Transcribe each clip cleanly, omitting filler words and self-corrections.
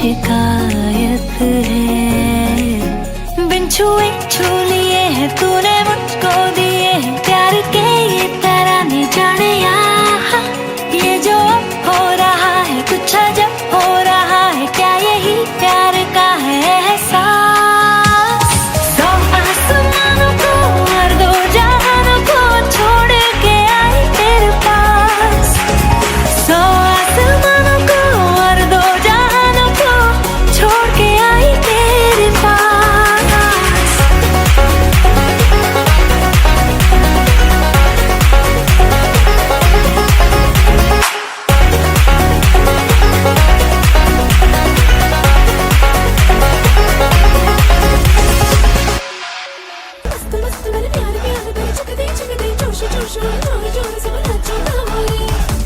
शिकायत है। बिन छुए छू लिए हैं तूने मुझको दिए हैं प्यार के ये तराने जाने यहाँ। ये जो हो रहा है कुछ अजब हो रहा है, क्या यही प्यार का है एहसास। सौ आसमानों को और दो जहानों को छोड़ के आई तेरे पास। सौ आसमानों को और दो जहानों को छोड़ के आई तेरे पास।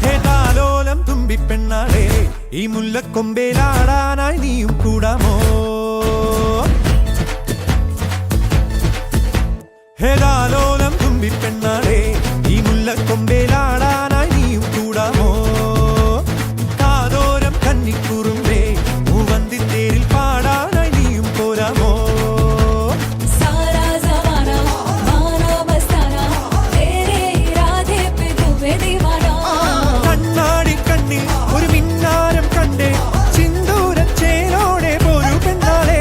ഹേതാലോലം തുമ്പിപ്പെണ്ണാളെ ഈ മുല്ലക്കൊമ്പേലാടാനായി നീയും കൂടാമോ? ഹേതാലോലം തുമ്പിപ്പെണ്ണാളെ ഈ മുല്ലക്കൊമ്പേലാടാനായി നീയും കൂടാമോ? കാതോരം കന്നിക്കുറുമ്പേ മൂവന്തിത്തേരിൽ പാടാനായി നീയും പോരാമോ? കണ്ണാടി കണ്ണിൽ ഒരു മിന്നാരം കണ്ടേ സിന്ദൂരച്ചേലോടെ പോരു പെണ്ണാളെ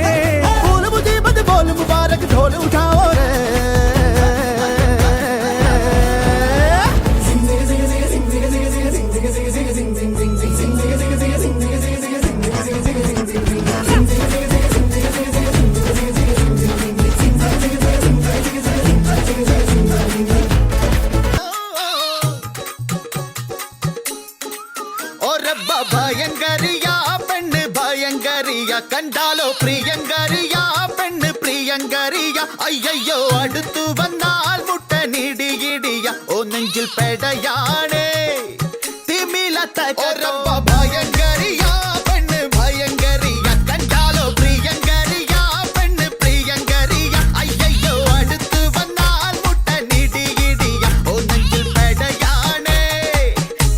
बोल मुबारक ढोल उठाओ रे। ഭയങ്കരിയ പെണ്ണ് ഭയങ്കരിയ കണ്ടാലോ പ്രിയങ്കരിയ പെണ്ണ് പ്രിയങ്കരിയ അയ്യോ അടുത്തു വന്നാൽ മുട്ടനിടിയിടിയ ഓ നെഞ്ചിൽ പെടയാണേ തിമിലത്ത ഭയങ്കരിയ പെണ്ണ് ഭയങ്കരിയ കണ്ടാലോ പ്രിയങ്കരിയ പെണ്ണ് പ്രിയങ്കരിയ അയ്യോ അടുത്തു വന്നാൽ മുട്ടനിടിയിടിയ ഓ നെഞ്ചിൽ പെടയാണേ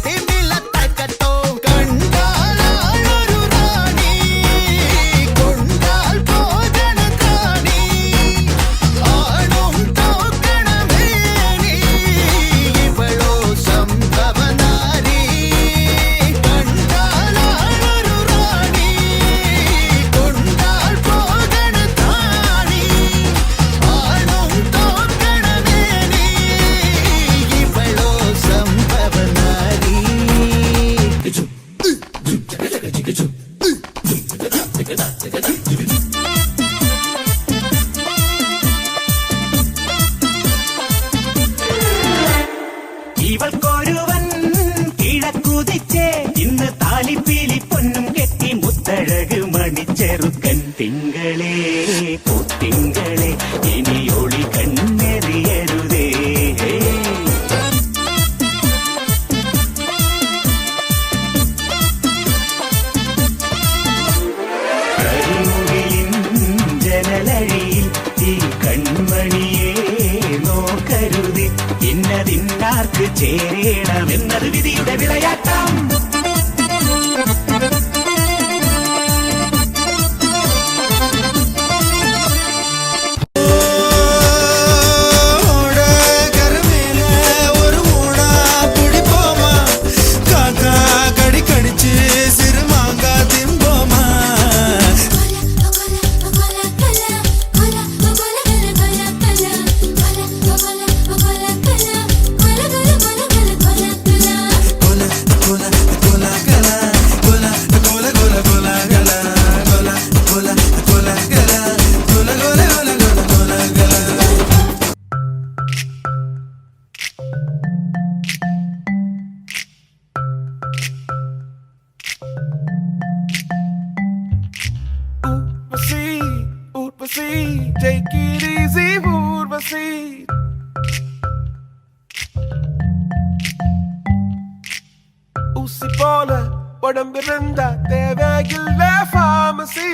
തിമിലത്തോ കണ്ടാലൊരു റാണി കൊണ്ടാൽ പോകണ റാണി ആണും തോക്കണമേ നീ ഇവളോ സംഭവനാരി കണ്ടാലൊരു റാണി കൊണ്ടാൽ പോകണ റാണി ആണും തോക്കണമേ നീ ഇവളോ സംഭവനാരി. ഇവൾക്കൊരുവൻ കിഴക്കുതിച്ചേ ഇന്ന് താലിപ്പീലി പൊന്നും കെട്ടി മുത്തഴക് മണിച്ചെറുക്കൻ. തിങ്കളേ പൂത്തിങ്കളെ ഇനി ഒളി കണ്ണെറിയരുതേ. കരിമുകിലിൻ ജനലഴിയിൽ ഈ കൺമണിയെ നോക്കരുത്, ഇന്നതിന്നാർക്ക് ചേരണമെന്നത് വിധിയുടെ വിളയാട്ടം. Take it easy, Urvasi. ஊசி போல உடம்பிருந்த தேவையில்ல pharmacy.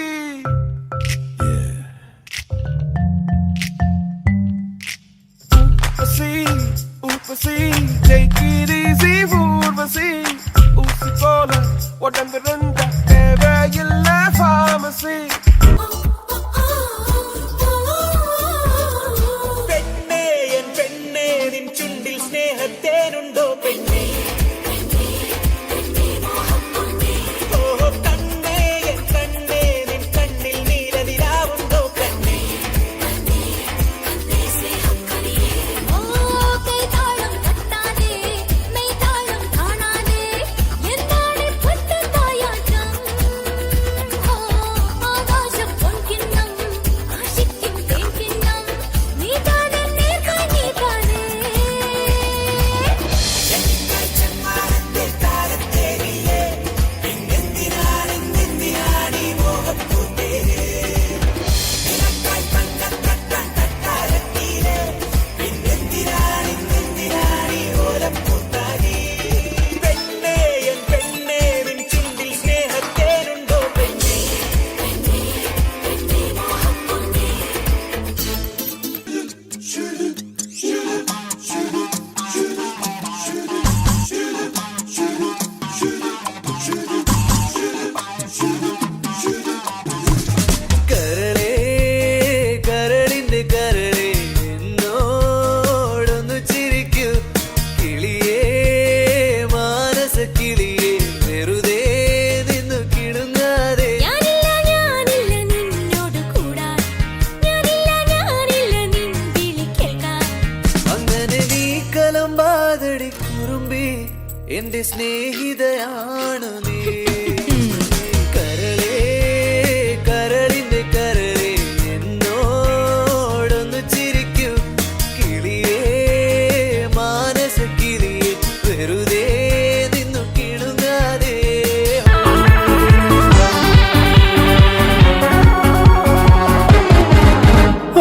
Urvasi, take it easy, Urvasi. ஊசி போல உடம்பிருந்த தேவையில்ல pharmacy. സ്നേഹത്തേനുണ്ടോ പെണ്ണേ ഓഹോ കണ്ണേ എൻ കണ്ണേ നിൻ കണ്ണിൽ നീലനിലാവുണ്ടോ കണ്ണേ ഓ കൈതാളം തട്ടാതെ മെയ്താളം കാണാതെ എന്താണ് പൊട്ടത്തായാട്ടം ഓ ആകാശം പൊൻകിണ്ണം ആശിക്കും തേൻകിണ്ണം നീതാനെ നേർക്കായി നീതാനെ പെണ്ണേ എൻ പെണ്ണേ നിൻ ചുണ്ടിൽ സ്നേഹത്തേനുണ്ടോ പെണ്ണേ കരളേ കരളിന്റെ കരളേ എന്നോടൊന്നു ചിരിക്കൂ കിളിയേ മാനസ കിളിയേ വെറുതെ നിന്നു കിടുങ്ങാതെ ഞാനില്ല നിന്നോട് കൂടാൻ ഞാനില്ല നിൻ വിളി കേൾക്കാൻ അങ്ങനെ നീ കലമ്പാതടി കുറുമ്പി എന്റെ സ്നേഹിതയാണു നീ കരളേ കരളിന്റെ കരളേ എന്നോടൊന്നു ചിരിക്കൂ കിളിയേ മാനസ കിളിയേ വെറുതെ നിന്നു കിടുങ്ങാതെ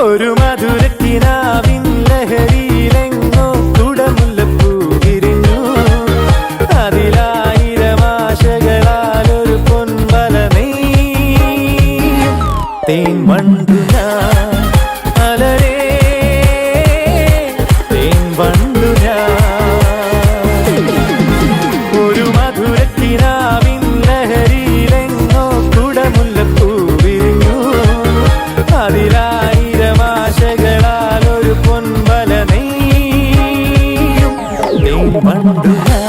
ഒരു മധുരക്കിനാവിൻ ലഹരിയിലെങ്ങോ കുടമുല്ലപ്പൂ വിരിഞ്ഞു അതിലായിരം ആശകളാൽ ഒരു പൊൻവല നെയ്യും തേൻ വണ്ടു ഞാൻ അലരേ തേൻ വണ്ടു ഞാൻ ഒരു മധുരക്കിനാവിൻ ലഹരിയിലെങ്ങോ കുടമുല്ലപ്പൂ വിരിഞ്ഞു അതിലായിരം ആശകളാൽ ഒരു പൊൻവല നെയ്യും തേൻ വണ്ടു ഞാൻ